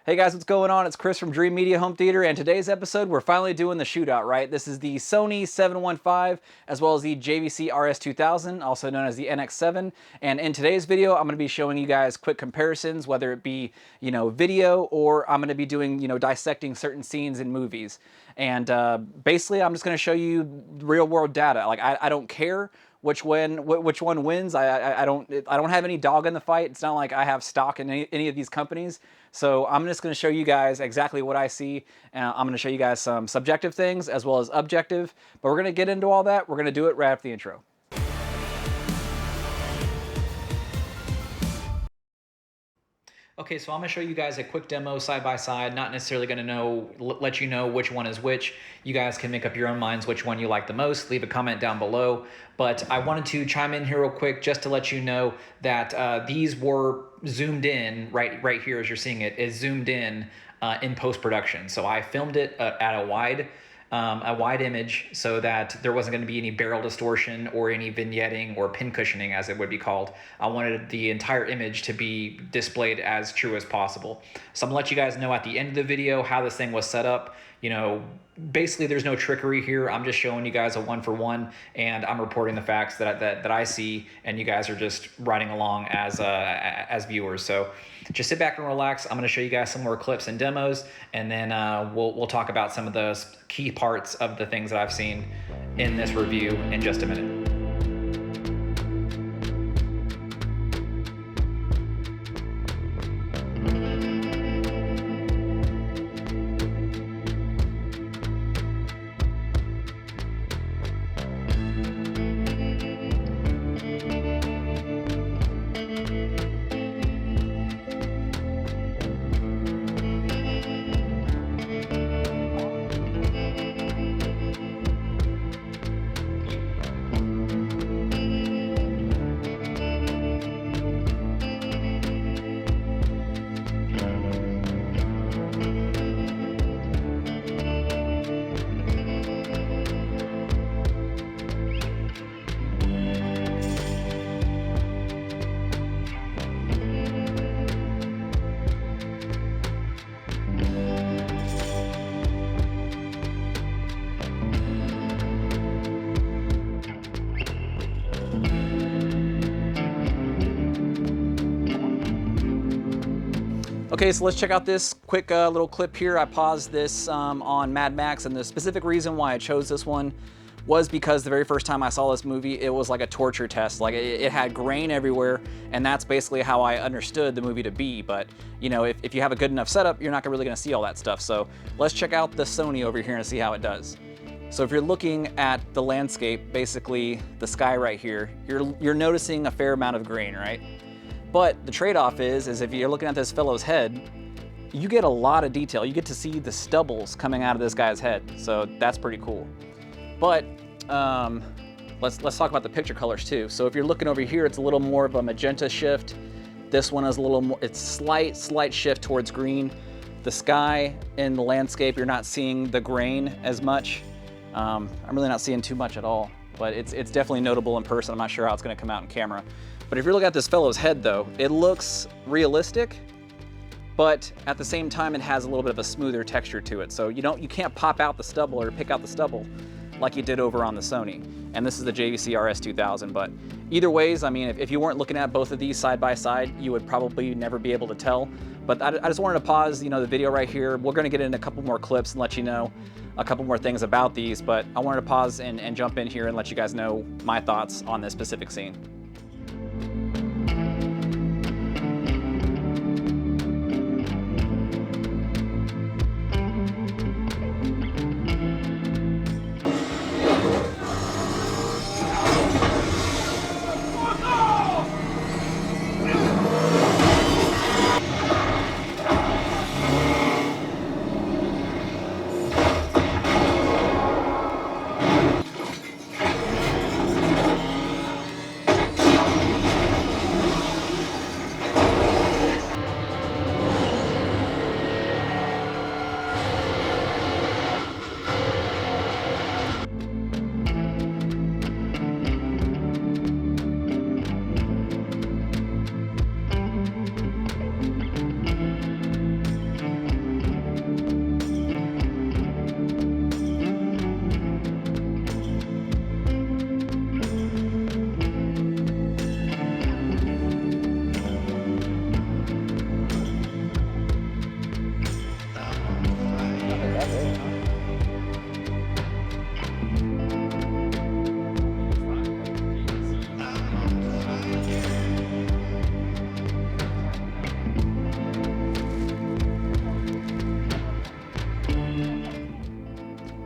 Hey guys, what's going on? It's Chris from Dream Media Home Theater, and today's episode we're finally doing the shootout, right? This is the Sony 715 as well as the JVC rs2000, also known as the NX7. And in today's video, I'm going to be showing you guys quick comparisons, whether it be, video, or I'm going to be doing, dissecting certain scenes in movies. And basically, I'm just going to show you real world data. Like, I don't care which one wins. I don't have any dog in the fight. It's not like I have stock in any of these companies. So I'm just going to show you guys exactly what I see, and I'm going to show you guys some subjective things as well as objective. But we're going to get into all that. We're going to do it right after the intro. Okay, so I'm going to show you guys a quick demo side by side, not necessarily going to let you know which one is which. You guys can make up your own minds which one you like the most. Leave a comment down below. But I wanted to chime in here real quick just to let you know that these were zoomed in, right here as you're seeing it, is zoomed in post-production. So I filmed it at a wide image so that there wasn't going to be any barrel distortion or any vignetting or pin cushioning, as it would be called. I wanted the entire image to be displayed as true as possible. So I'm gonna let you guys know at the end of the video how this thing was set up. Basically there's no trickery here. I'm just showing you guys a 1-for-1, and I'm reporting the facts that I see, and you guys are just riding along as viewers. So just sit back and relax. I'm going to show you guys some more clips and demos, and then we'll talk about some of the key parts of the things that I've seen in this review in just a minute. Okay, so let's check out this quick little clip here. I paused this on Mad Max, and the specific reason why I chose this one was because the very first time I saw this movie, it was like a torture test. Like it had grain everywhere, and that's basically how I understood the movie to be. But if you have a good enough setup, you're not really gonna see all that stuff. So let's check out the Sony over here and see how it does. So if you're looking at the landscape, basically the sky right here, you're noticing a fair amount of grain, right? But the trade-off is if you're looking at this fellow's head, you get a lot of detail. You get to see the stubbles coming out of this guy's head. So that's pretty cool. But let's talk about the picture colors too. So if you're looking over here, it's a little more of a magenta shift. This one is a little more, it's slight shift towards green. The sky in the landscape, you're not seeing the grain as much. I'm really not seeing too much at all, but it's definitely notable in person. I'm not sure how it's gonna come out in camera. But if you're looking at this fellow's head though, it looks realistic, but at the same time it has a little bit of a smoother texture to it. So you can't pop out the stubble or pick out the stubble like you did over on the Sony. And this is the JVC rs2000, but either ways, I mean, if you weren't looking at both of these side by side, you would probably never be able to tell. But I just wanted to pause, the video right here. We're gonna get in a couple more clips and let you know a couple more things about these, but I wanted to pause and jump in here and let you guys know my thoughts on this specific scene.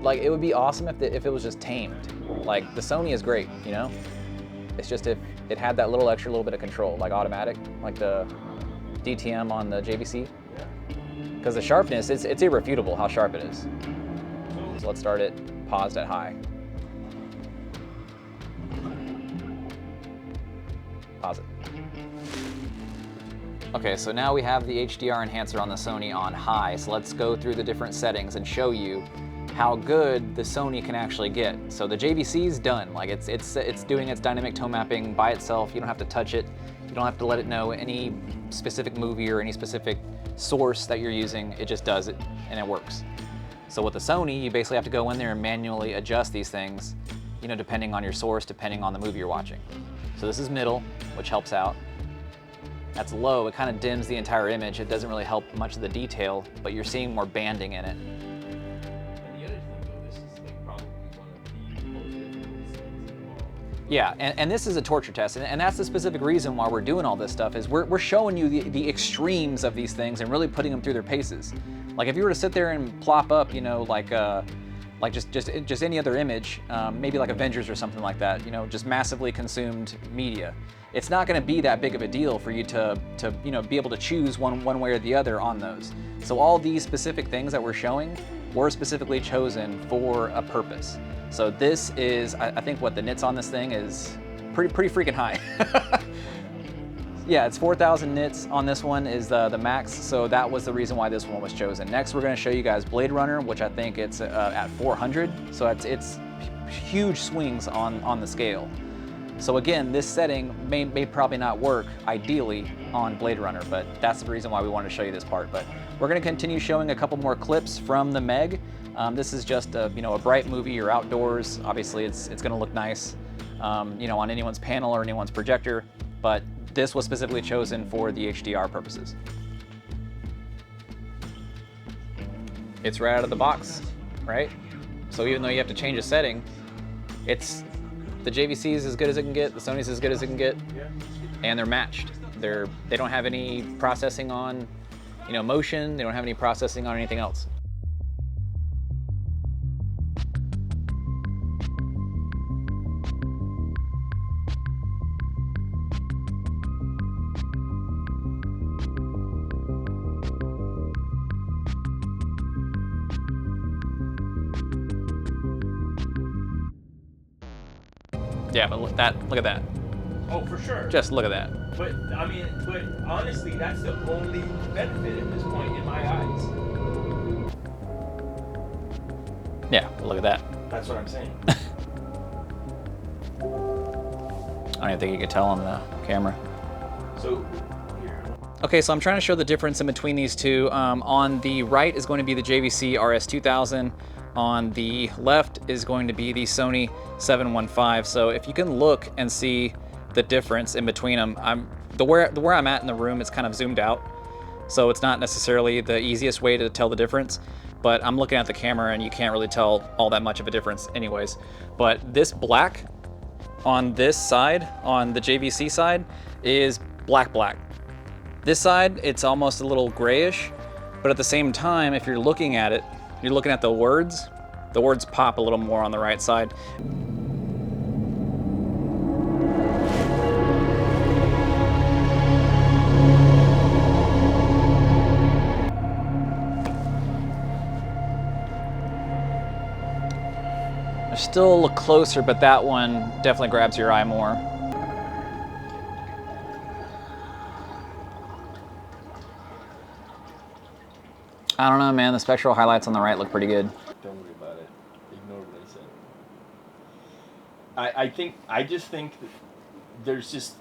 Like, it would be awesome if it was just tamed. Like, the Sony is great, you know? It's just if it had that little extra little bit of control, like automatic, like the DTM on the JVC. Because the sharpness, it's irrefutable how sharp it is. So let's start it paused at high. Pause it. Okay, so now we have the HDR Enhancer on the Sony on high. So let's go through the different settings and show you how good the Sony can actually get. So the JVC is done. Like it's doing its dynamic tone mapping by itself. You don't have to touch it. You don't have to let it know any specific movie or any specific source that you're using. It just does it and it works. So with the Sony, you basically have to go in there and manually adjust these things, you know, depending on your source, depending on the movie you're watching. So this is middle, which helps out. That's low, it kind of dims the entire image. It doesn't really help much of the detail, but you're seeing more banding in it. Yeah, and this is a torture test, and that's the specific reason why we're doing all this stuff, is we're showing you the extremes of these things and really putting them through their paces. Like if you were to sit there and plop up, you know, like just any other image, maybe like Avengers or something like that, you know, just massively consumed media. It's not going to be that big of a deal for you to you know, be able to choose one way or the other on those. So all these specific things that we're showing were specifically chosen for a purpose. So this is, I think what the nits on this thing is pretty freaking high. Yeah, it's 4,000 nits on this one is the max, so that was the reason why this one was chosen. Next, we're gonna show you guys Blade Runner, which I think it's at 400, so it's huge swings on the scale. So again, this setting may probably not work ideally on Blade Runner, but that's the reason why we wanted to show you this part. But we're gonna continue showing a couple more clips from the Meg. This is just a, you know, a bright movie. You're outdoors. Obviously, it's gonna look nice, you know, on anyone's panel or anyone's projector. But this was specifically chosen for the HDR purposes. It's right out of the box, right? So even though you have to change a setting, it's the JVC is as good as it can get. The Sony's as good as it can get, and they're matched. They don't have any processing on, you know, motion. They don't have any processing on anything else. Yeah, but look at that. Oh, for sure. Just look at that. But I mean, but honestly, that's the only benefit at this point in my eyes. Yeah, look at that. That's what I'm saying. I don't even think you could tell on the camera. So, here. Okay, so I'm trying to show the difference in between these two. On the right is going to be the JVC rs2000. On the left is going to be the Sony 715. So if you can look and see the difference in between them, where I'm at in the room, it's kind of zoomed out. So it's not necessarily the easiest way to tell the difference, but I'm looking at the camera and you can't really tell all that much of a difference anyways. But this black on this side, on the JVC side, is black. This side, it's almost a little grayish, but at the same time, if you're looking at it, you're looking at the words pop a little more on the right side. They're still a little closer, but that one definitely grabs your eye more. I don't know, man. The spectral highlights on the right look pretty good. Don't worry about it. Ignore what I said. I just think that there's just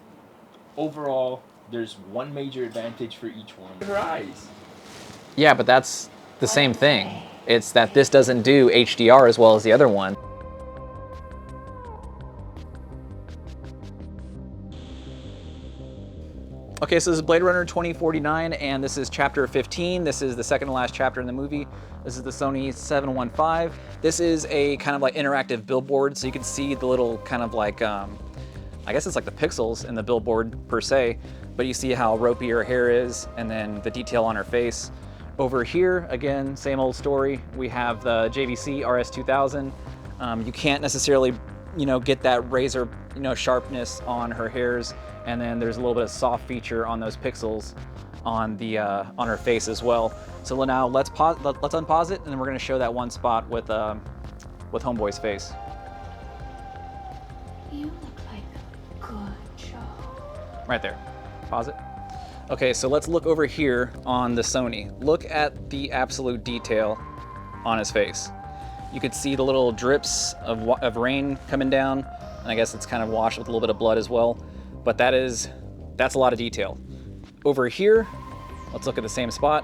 overall there's one major advantage for each one. Her eyes. Yeah, but that's the same thing. It's that this doesn't do HDR as well as the other one. Okay, so this is Blade Runner 2049, and this is chapter 15. This is the second to last chapter in the movie. This is the Sony 715. This is a kind of like interactive billboard, so you can see the little kind of like, I guess it's like the pixels in the billboard per se, but you see how ropey her hair is, and then the detail on her face. Over here, again, same old story. We have the JVC rs2000. You can't necessarily, get that razor, sharpness on her hairs. And then there's a little bit of soft feature on those pixels on the on her face as well. So now let's unpause it, and then we're gonna show that one spot with Homeboy's face. You look like a good job. Right there. Pause it. Okay, so let's look over here on the Sony. Look at the absolute detail on his face. You could see the little drips of rain coming down, and I guess it's kind of washed with a little bit of blood as well. But that's a lot of detail. Over here, let's look at the same spot.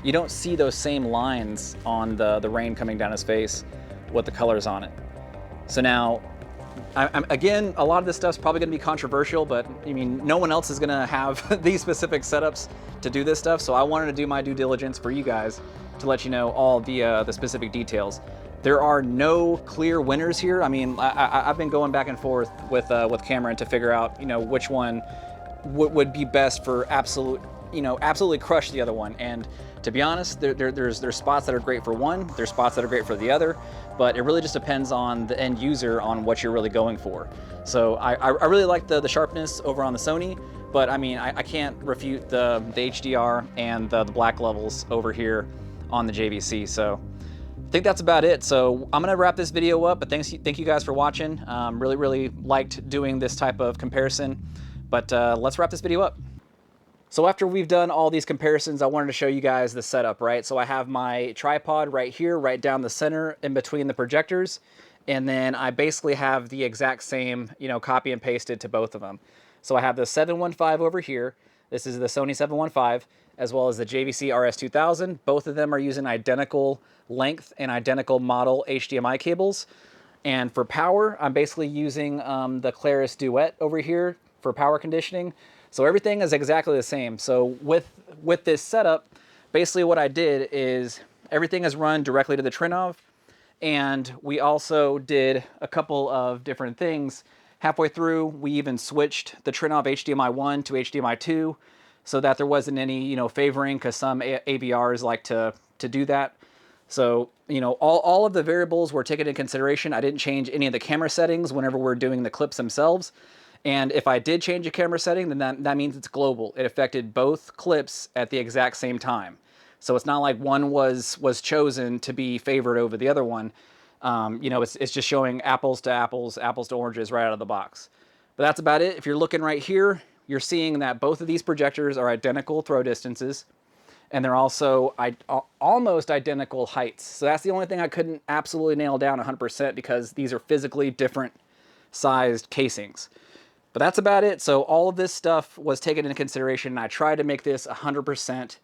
You don't see those same lines on the rain coming down his face with the colors on it. So now, again, a lot of this stuff's probably gonna be controversial, but I mean, no one else is gonna have these specific setups to do this stuff, so I wanted to do my due diligence for you guys to let you know all the specific details. There are no clear winners here. I mean, I've been going back and forth with Cameron to figure out, which one would be best for absolutely crush the other one. And to be honest, there's spots that are great for one, there's spots that are great for the other, but it really just depends on the end user on what you're really going for. So I really like the sharpness over on the Sony, but I mean, I can't refute the HDR and the black levels over here on the JVC. So I think that's about it. So I'm gonna wrap this video up, but thank you guys for watching. Really liked doing this type of comparison, but let's wrap this video up. So after we've done all these comparisons, I wanted to show you guys the setup, right? So I have my tripod right here, right down the center in between the projectors. And then I basically have the exact same, copy and pasted to both of them. So I have the 715 over here. This is the Sony 715, as well as the JVC rs2000. Both of them are using identical length and identical model HDMI cables. And for power, I'm basically using the Claris Duet over here for power conditioning. So everything is exactly the same. So with this setup, basically what I did is everything is run directly to the Trinnov, and we also did a couple of different things. Halfway through, we even switched the Trinnov HDMI 1 to HDMI 2 so that there wasn't any, favoring, because some AVRs like to do that. So, all of the variables were taken into consideration. I didn't change any of the camera settings whenever we're doing the clips themselves. And if I did change a camera setting, then that means it's global. It affected both clips at the exact same time. So it's not like one was chosen to be favored over the other one. It's just showing apples to apples, apples to oranges right out of the box. But that's about it. If you're looking right here, you're seeing that both of these projectors are identical throw distances, and they're also almost identical heights. So that's the only thing I couldn't absolutely nail down 100% because these are physically different sized casings. But that's about it. So all of this stuff was taken into consideration, and I tried to make this 100%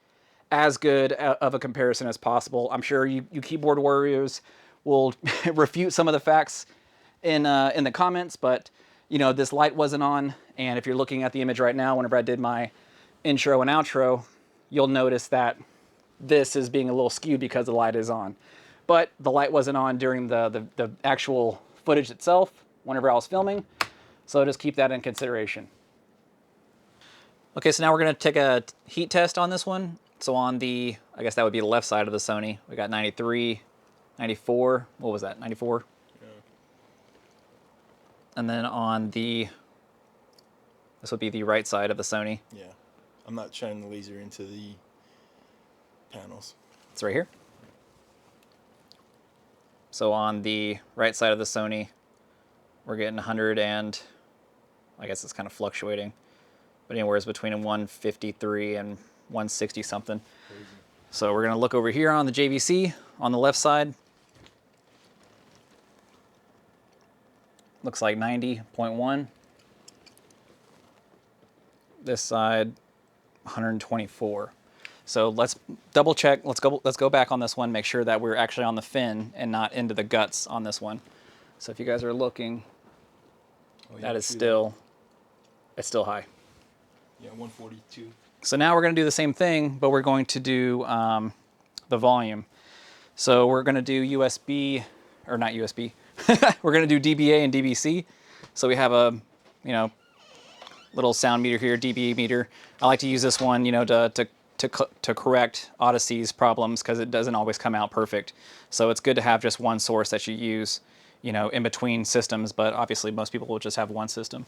as good of a comparison as possible. I'm sure you keyboard warriors will refute some of the facts in the comments, but this light wasn't on, and if you're looking at the image right now, whenever I did my intro and outro, you'll notice that this is being a little skewed because the light is on. But the light wasn't on during the actual footage itself whenever I was filming. So just keep that in consideration. Okay, so now we're gonna take a heat test on this one. So on the, I guess that would be the left side of the Sony, we got 93, 94, what was that, 94? Yeah. And then on this would be the right side of the Sony. Yeah, I'm not shining the laser into the panels. It's right here. So on the right side of the Sony, we're getting 100 and, I guess it's kind of fluctuating, but anywhere between 153 and 160 something. Crazy. So we're gonna look over here on the JVC on the left side. Looks like 90.1. This side, 124. So let's double check. Let's go back on this one, make sure that we're actually on the fin and not into the guts on this one. So if you guys are looking, that is still, it's still high. Yeah, 142. So now we're going to do the same thing, but we're going to do the volume. So we're going to do USB, or not USB. We're going to do dBA and dBc. So we have a, little sound meter here, dBA meter. I like to use this one, to to correct Odyssey's problems, because it doesn't always come out perfect. So it's good to have just one source that you use, you know, in between systems, but obviously most people will just have one system.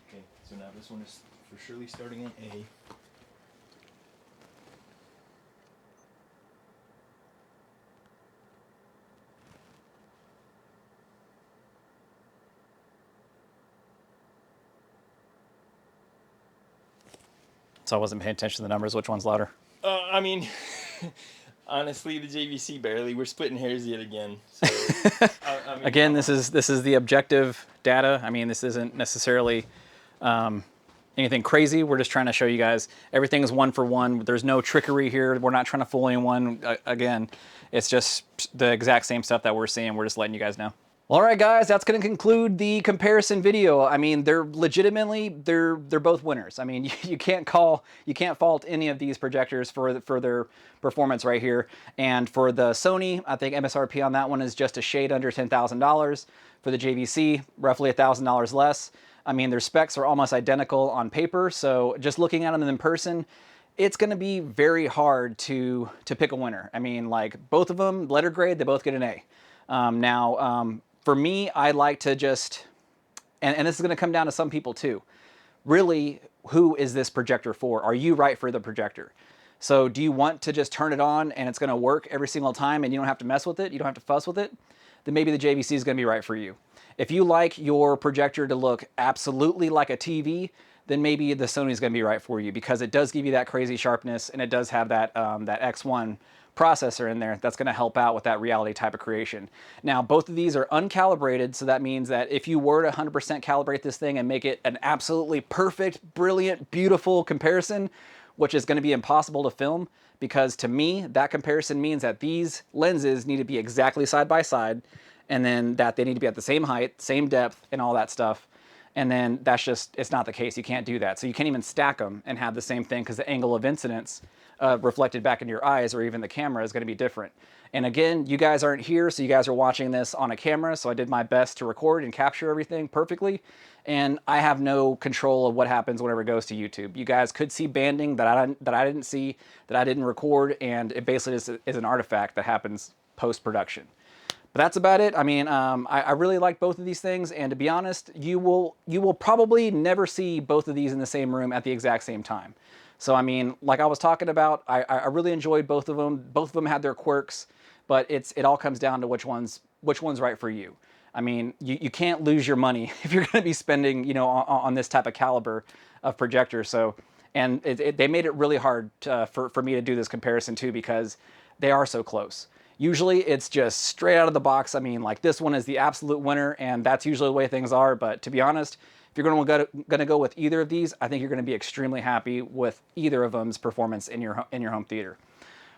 Okay, so now this one is for surely starting on A. So I wasn't paying attention to the numbers. Which one's louder? I mean, honestly, the JVC barely. We're splitting hairs yet again. So, I mean, Again, this is the objective data. I mean, this isn't necessarily anything crazy. We're just trying to show you guys everything is one for one. There's no trickery here. We're not trying to fool anyone. Again, it's just the exact same stuff that we're seeing. We're just letting you guys know. All right, guys, that's going to conclude the comparison video. I mean, they're legitimately, they're both winners. I mean, you can't fault any of these projectors for their performance right here. And for the Sony, I think MSRP on that one is just a shade under $10,000. For the JVC, roughly $1,000 less. I mean, their specs are almost identical on paper. So just looking at them in person, it's going to be very hard to pick a winner. I mean, like both of them, letter grade, they both get an A. For me, I like to just, and this is going to come down to some people too, really, who is this projector for? Are you right for the projector? So do you want to just turn it on and it's going to work every single time and you don't have to mess with it, you don't have to fuss with it? Then maybe the JVC is going to be right for you. If you like your projector to look absolutely like a TV, then maybe the Sony is going to be right for you, because it does give you that crazy sharpness and it does have that, that X1 processor in there that's going to help out with that reality type of creation. Now, both of these are uncalibrated, so that means that if you were to 100% calibrate this thing and make it an absolutely perfect, brilliant, beautiful comparison, which is going to be impossible to film, because to me, that comparison means that these lenses need to be exactly side by side, and then that they need to be at the same height, same depth, and all that stuff. And then that's just, it's not the case. You can't do that. So you can't even stack them and have the same thing, because the angle of incidence reflected back into your eyes or even the camera is going to be different. And again, you guys aren't here, so you guys are watching this on a camera, so I did my best to record and capture everything perfectly. And I have no control of what happens whenever it goes to YouTube. You guys could see banding that I didn't see, that I didn't record, and it basically is an artifact that happens post-production. But that's about it. I mean, I really like both of these things, and to be honest, you will probably never see both of these in the same room at the exact same time. So I mean, like I was talking about, I really enjoyed both of them. Both of them had their quirks, but it all comes down to which one's right for you. I mean, you can't lose your money if you're going to be spending, you know, on this type of caliber of projector. So, and they made it really hard for me to do this comparison too, because they are so close. Usually it's just straight out of the box. I mean, like this one is the absolute winner, and that's usually the way things are. But to be honest, if you're going to go with either of these, I think you're going to be extremely happy with either of them's performance in your home theater.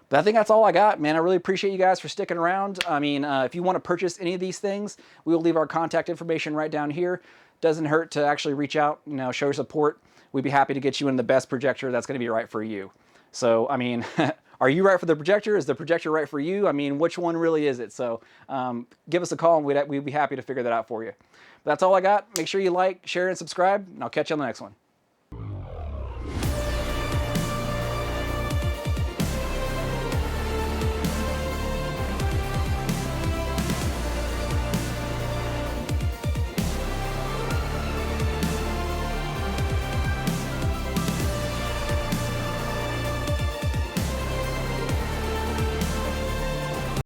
But I think that's all I got, man. I really appreciate you guys for sticking around. I mean, if you want to purchase any of these things, we will leave our contact information right down here. Doesn't hurt to actually reach out, you know, show your support. We'd be happy to get you in the best projector that's going to be right for you. So, I mean, are you right for the projector? Is the projector right for you? I mean, which one really is it? So give us a call and we'd be happy to figure that out for you. But that's all I got. Make sure you like, share, and subscribe, and I'll catch you on the next one.